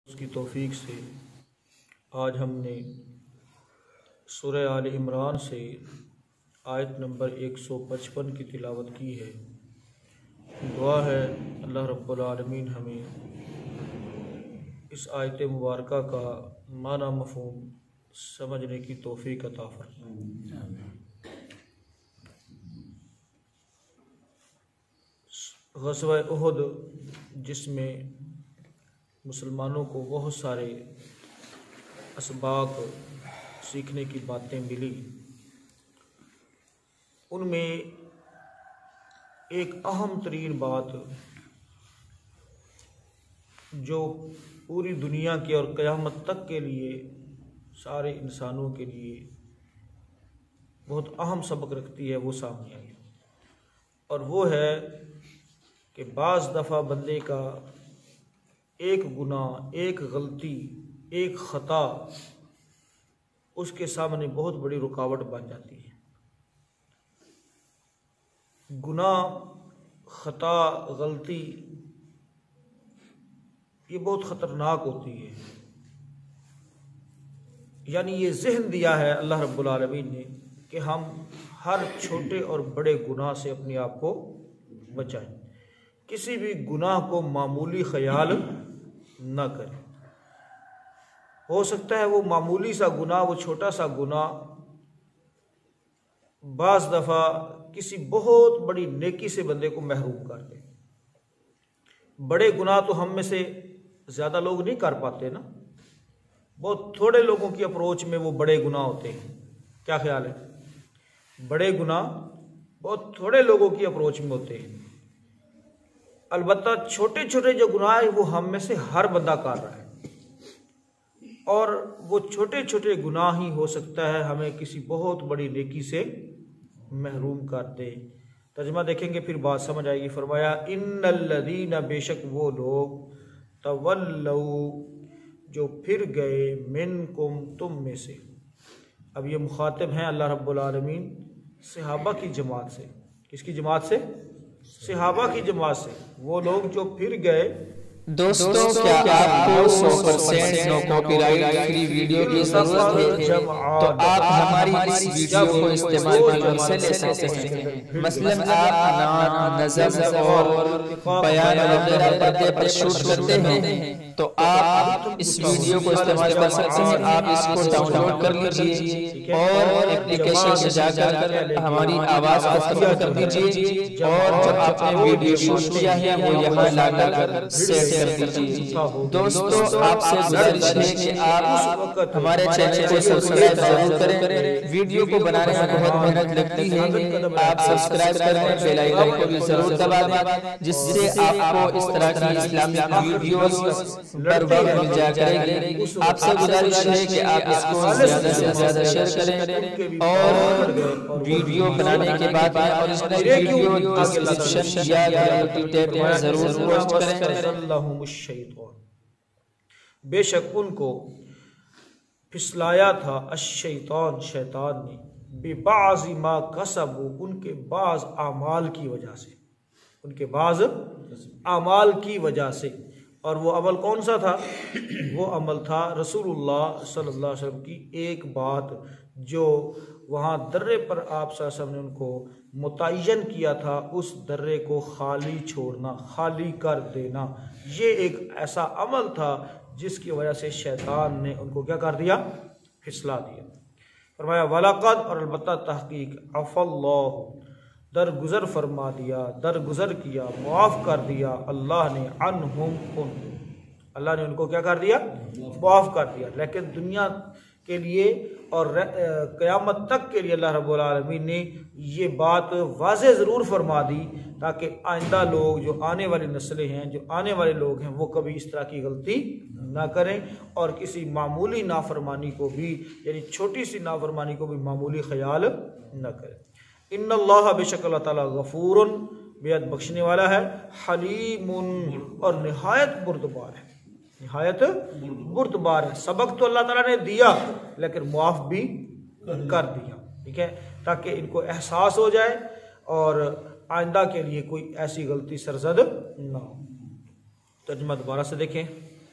اس کی توفیق سے آج ہم نے سورہ آل عمران سے آیت نمبر 155 کی تلاوت کی ہے۔ دعا ہے اللہ رب العالمین ہمیں اس آیت مبارکہ کا معنی مفہوم سمجھنے کی توفیق عطا فرمائے۔ غزوہ احد جس میں مسلمانوں کو بہت سارے اسباق سیکھنے کی باتیں ملی، ان میں ایک اہم ترین بات جو پوری دنیا کی اور قیامت تک کے لیے سارے انسانوں کے لیے بہت اہم سبق رکھتی ہے وہ سامنے آئی، اور وہ ہے کہ بعض دفعہ بندے کا ایک گناہ، ایک غلطی، ایک خطا اس کے سامنے بہت بڑی رکاوٹ بن جاتی ہے۔ گناہ، خطا، غلطی یہ بہت خطرناک ہوتی ہے، یعنی یہ ذہن دیا ہے اللہ رب العالمین نے کہ ہم ہر چھوٹے اور بڑے گناہ سے اپنے آپ کو بچائیں، کسی بھی گناہ کو معمولی خیال نہ کریں۔ ہو سکتا ہے وہ معمولی سا گناہ، وہ چھوٹا سا گناہ بعض دفعہ کسی بہت بڑی نیکی سے بندے کو محروم کر دے۔ بڑے گناہ تو ہم میں سے زیادہ لوگ نہیں کر پاتے نا، بہت تھوڑے لوگوں کی اپروچ میں وہ بڑے گناہ ہوتے ہیں۔ کیا خیال ہے؟ بڑے گناہ بہت تھوڑے لوگوں کی اپروچ میں ہوتے ہیں، البتہ چھوٹے چھوٹے جو گناہ ہیں وہ ہم میں سے ہر بندہ کر رہا ہے، اور وہ چھوٹے چھوٹے گناہ ہی ہو سکتا ہے ہمیں کسی بہت بڑی نیکی سے محروم کر دے۔ ترجمہ دیکھیں گے پھر بات سمجھ آئے گی۔ فرمایا ان الذین، بے شک وہ لوگ، تولوا جو پھر گئے، منکم تم میں سے۔ اب یہ مخاطب ہیں اللہ رب العالمین صحابہ کی جماعت سے۔ کس کی جماعت سے؟ صحابہ کی جماعت سے۔ وہ لوگ جو پھر گئے۔ دوستو کیا آپ کو 100% نو کاپی رائٹ فری ویڈیو کی ضرورت ہے تو آپ ہماری اس ویڈیو کو استعمال کی طرف سے لے سکتے ہیں۔ مثلاً آپ نعت، نظم اور بیان وغیرہ پردے پر شوٹ کرتے ہیں تو آپ اس ویڈیو کو استعمال کر سکتے ہیں۔ آپ اس کو ڈاؤن لوڈ کر لیجئے اور اپلیکیشن سے جا کر ہماری آواز کو ختم کر دیجئے، اور جو آپ نے ویڈیو شوٹ کیا ہے وہ یہاں لا کر سیٹ کر دیجئے۔ دوستو آپ سے گزارش ہے کہ آپ ہمارے چینل کو سبسکرائب ضرور کریں۔ ویڈیو کو بنانے میں بہت محنت لگتی ہے، آپ سبسکرائب کریں، بیل آئیکن کو بھی ضرور دبا دیں جس سے آپ کو اس طرح کی اسلامک ویڈیوز بر وقت مل جایا کرے گی۔ آپ سے گزارش ہے کہ آپ اس کو زیادہ سے زیادہ شیئر کریں، اور ویڈیو بنانے کے بعد اور اس میں ویڈیو ڈسکرپشن یا کمیونٹی ٹیب میں ضرور پوسٹ کریں۔ بے شک ان کو پھسلایا تھا الشیطان، شیطان نے، ببعض ما کسبوا، ان کے بعض اعمال کی وجہ سے، ان کے بعض اعمال کی وجہ سے۔ اور وہ عمل کون سا تھا؟ وہ عمل تھا رسول اللہ صلی اللہ علیہ وسلم کی ایک بات جو وہاں درے پر آپ صلی اللہ علیہ وسلم نے ان کو متعین کیا تھا، اس درے کو خالی چھوڑنا، خالی کر دینا۔ یہ ایک ایسا عمل تھا جس کی وجہ سے شیطان نے ان کو کیا کر دیا؟ پھسلا دیا۔ فرمایا وَلَقَدْ، اور البتہ تحقیق، عَفَا اللَّهُ، درگزر فرما دیا، درگزر کیا، معاف کر دیا اللہ نے، عنہم، ان، اللہ نے ان کو کیا کر دیا؟ معاف کر دیا۔ لیکن دنیا کے لیے اور قیامت تک کے لیے اللہ رب العالمین نے یہ بات واضح ضرور فرما دی تاکہ آئندہ لوگ، جو آنے والی نسلیں ہیں، جو آنے والے لوگ ہیں، وہ کبھی اس طرح کی غلطی نہ کریں اور کسی معمولی نافرمانی کو بھی، یعنی چھوٹی سی نافرمانی کو بھی معمولی خیال نہ کریں۔ ان اللہ، بے شک اللہ تعالیٰ، غفور، بے حد بخشنے والا ہے، حلیم، اور نہایت بردبار ہے، نہایت بردبار ہے۔ سبق تو اللہ تعالیٰ نے دیا لیکن معاف بھی کر دیا، ٹھیک ہے، تاکہ ان کو احساس ہو جائے اور آئندہ کے لیے کوئی ایسی غلطی سرزد نہ ہو۔ ترجمہ دوبارہ سے دیکھیں۔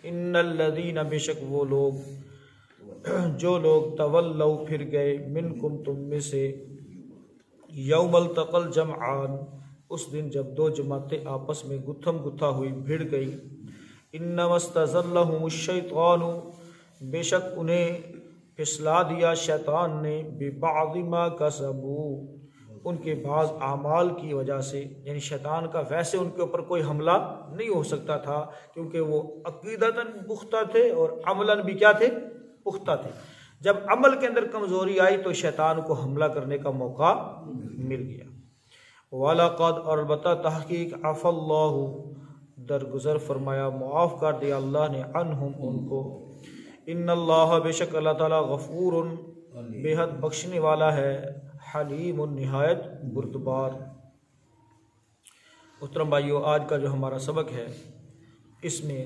ان الذین بے شک وہ لوگ جو لوگ تولوا پھر گئے منکم تم میں سے یوم التقى الجمعان اس دن جب دو جماعتیں آپس میں گتھم گتھا ہوئی بھیڑ گئی انما استزلهم الشیطان بے شک انہیں پھسلا دیا شیطان نے ببعض ما کسبوا ان کے بعض اعمال کی وجہ سے، یعنی شیطان کا ویسے ان کے اوپر کوئی حملہ نہیں ہو سکتا تھا کیونکہ وہ عقیدتاً پختہ تھے اور عملاً بھی کیا تھے؟ پختہ تھے۔ جب عمل کے اندر کمزوری آئی تو شیطان کو حملہ کرنے کا موقع مل گیا۔ وَلَقَدْ اور البتہ تحقیق عَفَا اللَّهُ درگزر فرمایا، معاف کر دیا اللہ نے عنہم ان کو۔ ان اللہ بے شک اللہ تعالیٰ غفور بے حد بخشنے والا ہے، حلیم نہایت بردبار۔ محترم بھائیو، آج کا جو ہمارا سبق ہے اس میں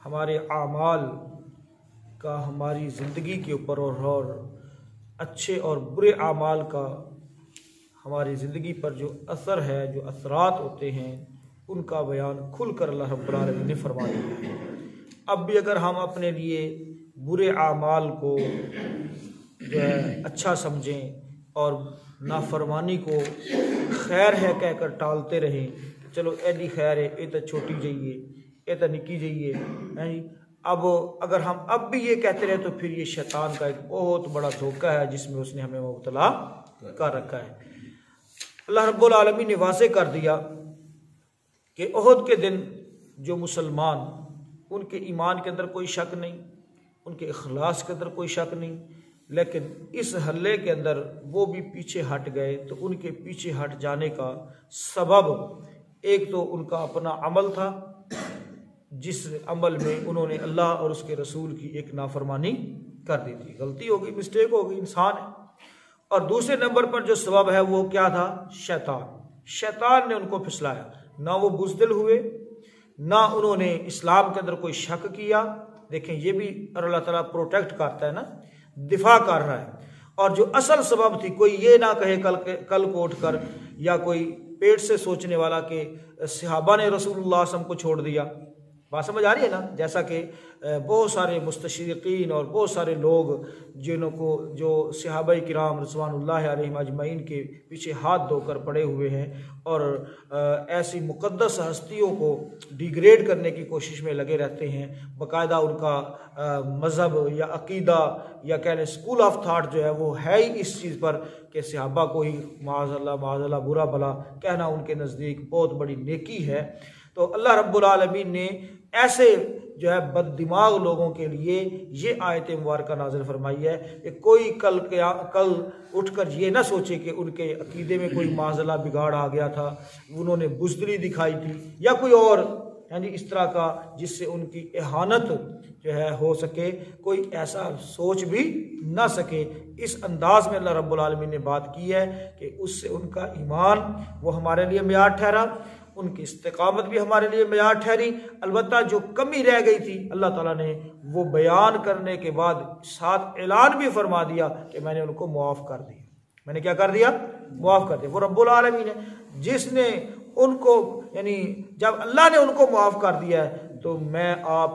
ہمارے اعمال کا ہماری زندگی کے اوپر اور اچھے اور برے اعمال کا ہماری زندگی پر جو اثر ہے، جو اثرات ہوتے ہیں، ان کا بیان کھل کر اللہ رب العالمین نے فرما دیا ہے۔ اب بھی اگر ہم اپنے لیے برے اعمال کو جو ہے اچھا سمجھیں اور نافرمانی کو خیر ہے کہہ کر ٹالتے رہیں، چلو ایڈی خیر ہے، یہ تو چھوٹی جائیے، یہ تو نکی جائیے، اب اگر ہم اب بھی یہ کہتے رہے تو پھر یہ شیطان کا ایک بہت بڑا دھوکہ ہے جس میں اس نے ہمیں مبتلا کر رکھا ہے۔ اللہ رب العالمین نے واضح کر دیا کہ احد کے دن جو مسلمان، ان کے ایمان کے اندر کوئی شک نہیں، ان کے اخلاص کے اندر کوئی شک نہیں، لیکن اس حملے کے اندر وہ بھی پیچھے ہٹ گئے تو ان کے پیچھے ہٹ جانے کا سبب ایک تو ان کا اپنا عمل تھا جس عمل میں انہوں نے اللہ اور اس کے رسول کی ایک نافرمانی کر دی تھی، غلطی ہو گئی، مسٹیک ہو گئی، انسان ہے۔ اور دوسرے نمبر پر جو سبب ہے وہ کیا تھا؟ شیطان نے ان کو پھسلایا، نہ وہ بزدل ہوئے، نہ انہوں نے اسلام کے اندر کوئی شک کیا۔ دیکھیں یہ بھی اللہ تعالیٰ پروٹیکٹ کرتا ہے نا، دفاع کر رہا ہے۔ اور جو اصل سبب تھی، کوئی یہ نہ کہے کل کو اٹھ کر یا کوئی پیٹ سے سوچنے والا کہ صحابہ نے رسول اللہ صلی اللہ علیہ وسلم کو چھوڑ دیا۔ بات سمجھ آ رہی ہے نا؟ جیسا کہ بہت سارے مستشرقین اور بہت سارے لوگ جنہوں کو جو صحابہ کرام رضوان اللہ علیہم اجمعین کے پیچھے ہاتھ دھو کر پڑے ہوئے ہیں اور ایسی مقدس ہستیوں کو ڈیگریڈ کرنے کی کوشش میں لگے رہتے ہیں، باقاعدہ ان کا مذہب یا عقیدہ یا کہنے اسکول آف تھاٹ جو ہے وہ ہے ہی اس چیز پر کہ صحابہ کو ہی معاذ اللہ برا بھلا کہنا ان کے نزدیک بہت بڑی نیکی ہے۔ تو اللہ رب العالمین نے ایسے جو ہے بد دماغ لوگوں کے لیے یہ آیت مبارکہ نازل فرمائی ہے کہ کوئی کل اٹھ کر یہ نہ سوچے کہ ان کے عقیدے میں کوئی معاذ اللہ بگاڑ آ گیا تھا، انہوں نے بزدلی دکھائی تھی یا کوئی اور یعنی اس طرح کا جس سے ان کی اہانت جو ہے ہو سکے، کوئی ایسا سوچ بھی نہ سکے۔ اس انداز میں اللہ رب العالمین نے بات کی ہے کہ اس سے ان کا ایمان وہ ہمارے لیے معیار ٹھہرا، ان کی استقامت بھی ہمارے لیے معیار ٹھہری۔ البتہ جو کمی رہ گئی تھی اللہ تعالیٰ نے وہ بیان کرنے کے بعد ساتھ اعلان بھی فرما دیا کہ میں نے ان کو معاف کر دیا۔ میں نے کیا کر دیا؟ معاف کر دیا۔ وہ رب العالمین ہے جس نے ان کو یعنی جب اللہ نے ان کو معاف کر دیا ہے تو میں آپ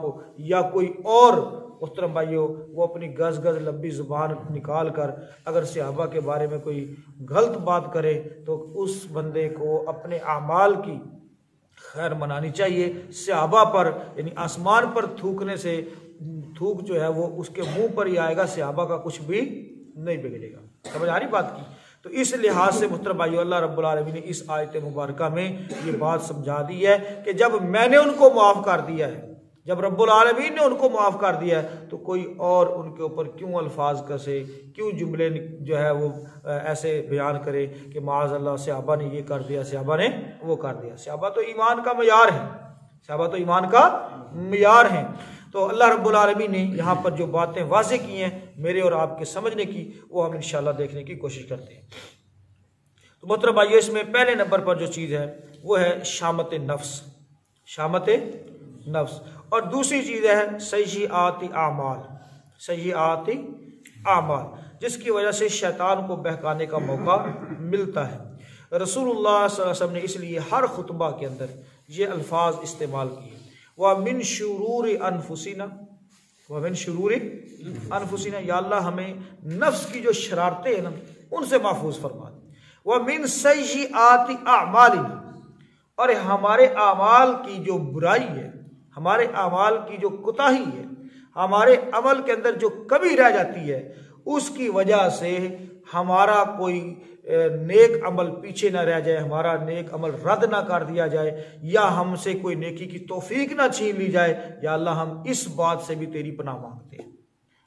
یا کوئی اور محترم بھائیو وہ اپنی گز لمبی زبان نکال کر اگر صحابہ کے بارے میں کوئی غلط بات کرے تو اس بندے کو اپنے اعمال کی خیر منانی چاہیے۔ صحابہ پر یعنی آسمان پر تھوکنے سے تھوک جو ہے وہ اس کے منہ پر ہی آئے گا، صحابہ کا کچھ بھی نہیں بگڑے گا۔ سمجھ آ رہی بات کی؟ تو اس لحاظ سے محترم بھائیو اللہ رب العالمین نے اس آیت مبارکہ میں یہ بات سمجھا دی ہے کہ جب میں نے ان کو معاف کر دیا ہے، جب رب العالمین نے ان کو معاف کر دیا ہے تو کوئی اور ان کے اوپر کیوں الفاظ کسے، کیوں جملے جو ہے وہ ایسے بیان کرے کہ معاذ اللہ صحابہ نے یہ کر دیا، صحابہ نے وہ کر دیا۔ صحابہ تو ایمان کا معیار ہے، صحابہ تو ایمان کا معیار ہیں۔ تو اللہ رب العالمین نے یہاں پر جو باتیں واضح کی ہیں میرے اور آپ کے سمجھنے کی، وہ ہم انشاءاللہ دیکھنے کی کوشش کرتے ہیں۔ تو محترم بھائیو اس میں پہلے نمبر پر جو چیز ہے وہ ہے شامت نفس، شامت نفس، اور دوسری چیز ہے سیئات اعمال، سیئات اعمال، جس کی وجہ سے شیطان کو بہکانے کا موقع ملتا ہے۔ رسول اللہ صلی اللہ علیہ وسلم نے اس لیے ہر خطبہ کے اندر یہ الفاظ استعمال کیے، وَمِن شُرُورِ أَنفُسِنَا وَمِن شُرُورِ أَنفُسِنَا، یا اللہ ہمیں نفس کی جو شرارتیں ہیں نا ان سے محفوظ فرما دے. وَمِن سَيِّئَاتِ أَعْمَالِنَا، اور ہمارے اعمال کی جو برائی ہے، ہمارے اعمال کی جو کوتاہی ہے، ہمارے عمل کے اندر جو کمی رہ جاتی ہے، اس کی وجہ سے ہمارا کوئی نیک عمل پیچھے نہ رہ جائے، ہمارا نیک عمل رد نہ کر دیا جائے، یا ہم سے کوئی نیکی کی توفیق نہ چھین لی جائے. یا اللہ ہم اس بات سے بھی تیری پناہ مانگتے ہیں.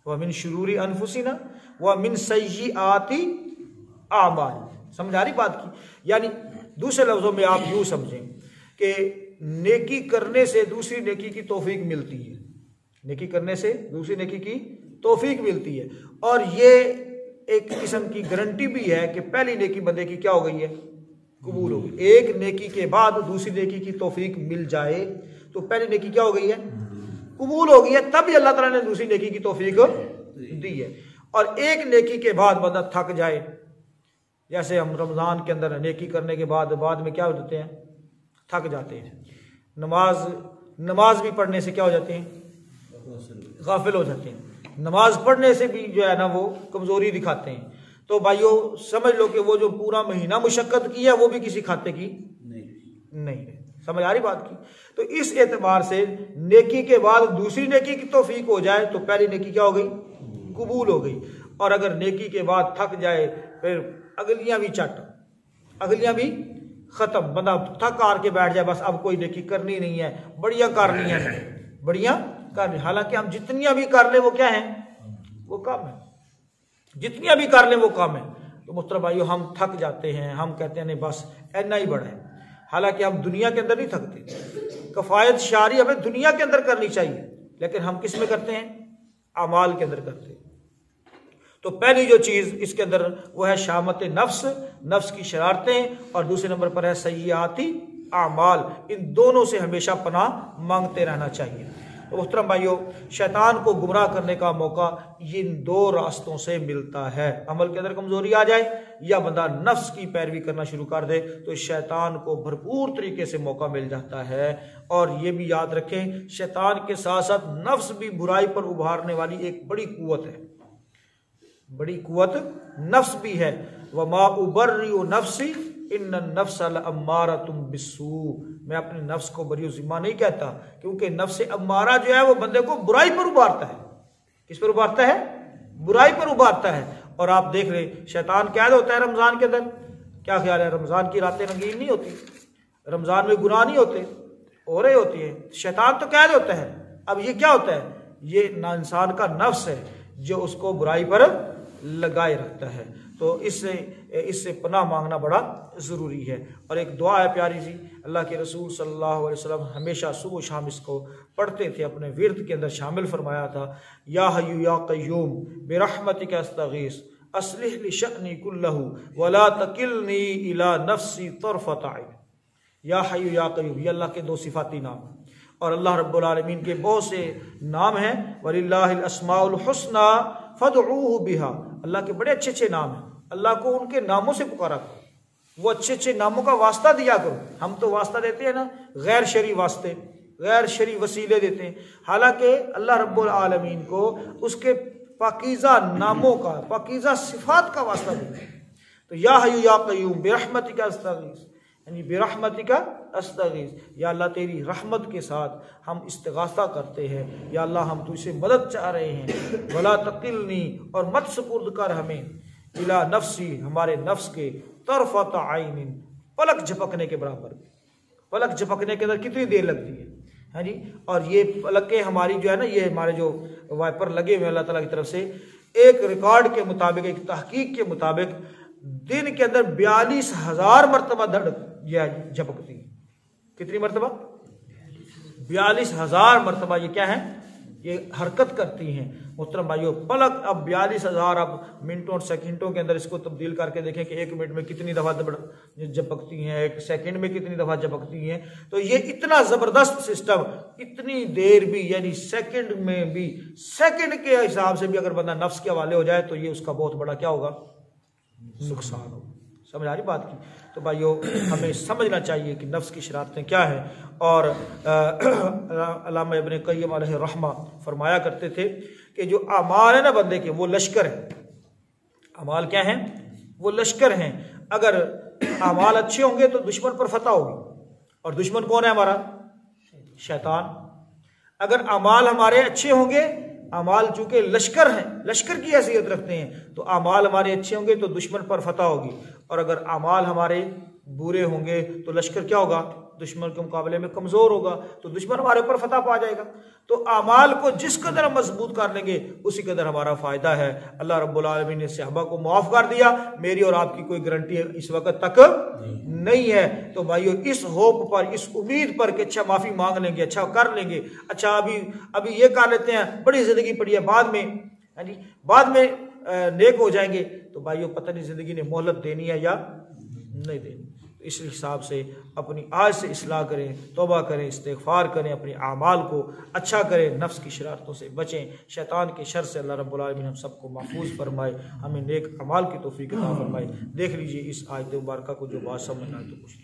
وَمِن شُرُورِ أَنفُسِنَا وَمِن سَيِّئَاتِ أَعْمَالِنَا. سمجھ آ رہی بات کی؟ یعنی دوسرے لفظوں میں آپ یوں سمجھیں کہ نیکی کرنے سے دوسری نیکی کی توفیق ملتی ہے، نیکی کرنے سے دوسری نیکی کی توفیق ملتی ہے، اور یہ ایک قسم کی گارنٹی بھی ہے کہ پہلی نیکی بندے کی کیا ہو گئی ہے؟ قبول ہو گئی. ایک نیکی کے بعد دوسری نیکی کی توفیق مل جائے تو پہلی نیکی کیا ہو گئی ہے؟ قبول ہو گئی ہے. تب ہی اللہ تعالیٰ نے دوسری نیکی کی توفیق دی ہے. اور ایک نیکی کے بعد بندہ تھک جائے، جیسے ہم رمضان کے اندر نیکی کرنے کے بعد میں کیا ہو جاتے ہیں؟ تھک جاتے ہیں. نماز بھی پڑھنے سے کیا ہو جاتے ہیں؟ غافل ہو جاتے ہیں. نماز پڑھنے سے بھی جو ہے نا وہ کمزوری دکھاتے ہیں. تو بھائیو سمجھ لو کہ وہ جو پورا مہینہ مشقت کی ہے وہ بھی کسی کھاتے کی نہیں ہے. سمجھ آ رہی بات کی؟ تو اس اعتبار سے نیکی کے بعد دوسری نیکی کی توفیق ہو جائے تو پہلی نیکی کیا ہو گئی؟ قبول ہو گئی. اور اگر نیکی کے بعد تھک جائے پھر اگلیاں بھی اگلیاں بھی ختم، بندہ تھک ہار کے بیٹھ جائے، بس اب کوئی نیکی کرنی نہیں ہے، بڑیاں کرنی ہیں، بڑیاں کرنی. حالانکہ ہم جتنیاں بھی کر لیں وہ کیا ہیں؟ وہ کم ہے. جتنیاں بھی کر لیں وہ کم ہے. تو محترم بھائیو ہم تھک جاتے ہیں، ہم کہتے ہیں نہیں بس اتنا ہی بڑا ہے. حالانکہ ہم دنیا کے اندر نہیں تھکتے. کفایت شعاری ہمیں دنیا کے اندر کرنی چاہیے، لیکن ہم کس میں کرتے ہیں؟ اعمال کے اندر کرتے ہیں. تو پہلی جو چیز اس کے اندر وہ ہے شامت نفس کی شرارتیں، اور دوسرے نمبر پر ہے سیئاتی اعمال. ان دونوں سے ہمیشہ پناہ مانگتے رہنا چاہیے. تو محترم بھائیو شیطان کو گمراہ کرنے کا موقع ان دو راستوں سے ملتا ہے. عمل کے اندر کمزوری آ جائے یا بندہ نفس کی پیروی کرنا شروع کر دے تو شیطان کو بھرپور طریقے سے موقع مل جاتا ہے. اور یہ بھی یاد رکھیں شیطان کے ساتھ ساتھ نفس بھی برائی پر ابھارنے والی ایک بڑی قوت ہے، بڑی قوت نفس بھی ہے. وما ابرئ نفسی ان النفس لامارۃ بالسوء. میں اپنے نفس کو بری و ذمہ نہیں کہتا، کیونکہ نفس امارہ جو ہے وہ بندے کو برائی پر ابھارتا ہے. کس پر ابھارتا ہے؟ برائی پر ابھارتا ہے. اور آپ دیکھ رہے شیطان قید ہوتا ہے رمضان کے اندر. کیا خیال ہے رمضان کی راتیں رنگین نہیں ہوتی؟ رمضان میں گناہ نہیں ہوتے؟ ہو رہے ہوتی ہے. شیطان تو قید ہوتا ہے. اب یہ کیا ہوتا ہے؟ یہ انسان کا نفس ہے جو اس کو برائی پر لگائے رکھتا ہے. تو اس سے پناہ مانگنا بڑا ضروری ہے. اور ایک دعا ہے پیاری سی، اللہ کے رسول صلی اللہ علیہ وسلم ہمیشہ صبح و شام اس کو پڑھتے تھے، اپنے ورد کے اندر شامل فرمایا تھا. یا حی یا قیوم برحمتک استغیث اصلح لی شأنی کلہ ولا تکلنی الی نفسی طرفۃ عین. یا حی یا قیوم، یہ اللہ کے دو صفاتی نام ہیں، اور اللہ رب العالمین کے بہت سے نام ہیں. وَلِلَّهِ الْأَسْمَاءُ الْحُسْنَى فَادْعُوهُ بِهَا. اللہ کے بڑے اچھے اچھے نام ہیں، اللہ کو ان کے ناموں سے پکارا کرو، وہ اچھے اچھے ناموں کا واسطہ دیا کرو. ہم تو واسطہ دیتے ہیں نا، غیر شرعی واسطے، غیر شرعی وسیلے دیتے ہیں، حالانکہ اللہ رب العالمین کو اس کے پاکیزہ ناموں کا، پاکیزہ صفات کا واسطہ دیتے ہیں. تو یا حی یا قیوم برحمتک استغیث، یعنی برحمتک استغیث، یا اللہ تیری رحمت کے ساتھ ہم استغاثہ کرتے ہیں، یا اللہ ہم تجھ سے مدد چاہ رہے ہیں. ولا تقلنی، اور مت سپرد کر ہمیں، الی نفسی، ہمارے نفس کے، طرفۃ عین، پلک جھپکنے کے برابر. پلک جھپکنے کے اندر کتنی دیر لگتی ہے؟ ہاں جی. اور یہ پلکیں ہماری جو ہے نا، یہ ہمارے جو وائپر لگے ہوئے اللہ تعالیٰ کی طرف سے، ایک ریکارڈ کے مطابق، ایک تحقیق کے مطابق دن کے اندر 42,000 مرتبہ جھپکتی ہیں. کتنی مرتبہ؟ 42,000 مرتبہ یہ کیا ہے؟ یہ حرکت کرتی ہیں. محترم بھائیو پلک اب 42,000، اب منٹوں اور سیکنڈوں کے اندر اس کو تبدیل کر کے دیکھیں کہ ایک منٹ میں کتنی دفعہ جھپکتی ہیں، ایک سیکنڈ میں کتنی دفعہ جھپکتی ہیں. تو یہ اتنا زبردست سسٹم، اتنی دیر بھی، یعنی سیکنڈ میں بھی، سیکنڈ کے حساب سے بھی اگر بندہ نفس کے حوالے ہو جائے تو یہ اس کا بہت بڑا کیا ہوگا؟ نقصان ہوگا. سمجھ آ رہی بات کی؟ تو بھائیو ہمیں سمجھنا چاہیے کہ نفس کی شرارتیں کیا ہیں. اور علامہ ابن قیم علیہ الرحمہ فرمایا کرتے تھے کہ جو اعمال ہیں نا بندے کے وہ لشکر ہیں. اعمال کیا ہیں؟ وہ لشکر ہیں. اگر اعمال اچھے ہوں گے تو دشمن پر فتح ہوگی، اور دشمن کون ہے ہمارا؟ شیطان. اگر اعمال ہمارے اچھے ہوں گے، اعمال چونکہ لشکر ہیں، لشکر کی حیثیت رکھتے ہیں، تو اعمال ہمارے اچھے ہوں گے تو دشمن پر فتح ہوگی. اور اگر اعمال ہمارے برے ہوں گے تو لشکر کیا ہوگا؟ دشمن کے مقابلے میں کمزور ہوگا، تو دشمن ہمارے اوپر فتح پا جائے گا. تو اعمال کو جس قدر ہم مضبوط کر لیں گے اسی قدر ہمارا فائدہ ہے. اللہ رب العالمین نے صحابہ کو معاف کر دیا، میری اور آپ کی کوئی گارنٹی اس وقت تک نہیں ہے. تو بھائیو اس ہوپ پر، اس امید پر کہ اچھا معافی مانگ لیں گے، اچھا کر لیں گے، اچھا ابھی یہ کر لیتے ہیں، بڑی زندگی پڑی ہے، بعد میں نیک ہو جائیں گے، تو بھائیو پتہ نہیں زندگی نے مہلت دینی ہے یا نہیں دینی. اس حساب سے اپنی آج سے اصلاح کریں، توبہ کریں، استغفار کریں، اپنے اعمال کو اچھا کریں، نفس کی شرارتوں سے بچیں، شیطان کے شر سے اللہ رب العالمین ہم سب کو محفوظ فرمائے، ہمیں نیک اعمال کی توفیق عطا فرمائے. دیکھ لیجئے اس آیت مبارکہ کو جو بات سمجھ آئے تو کچھ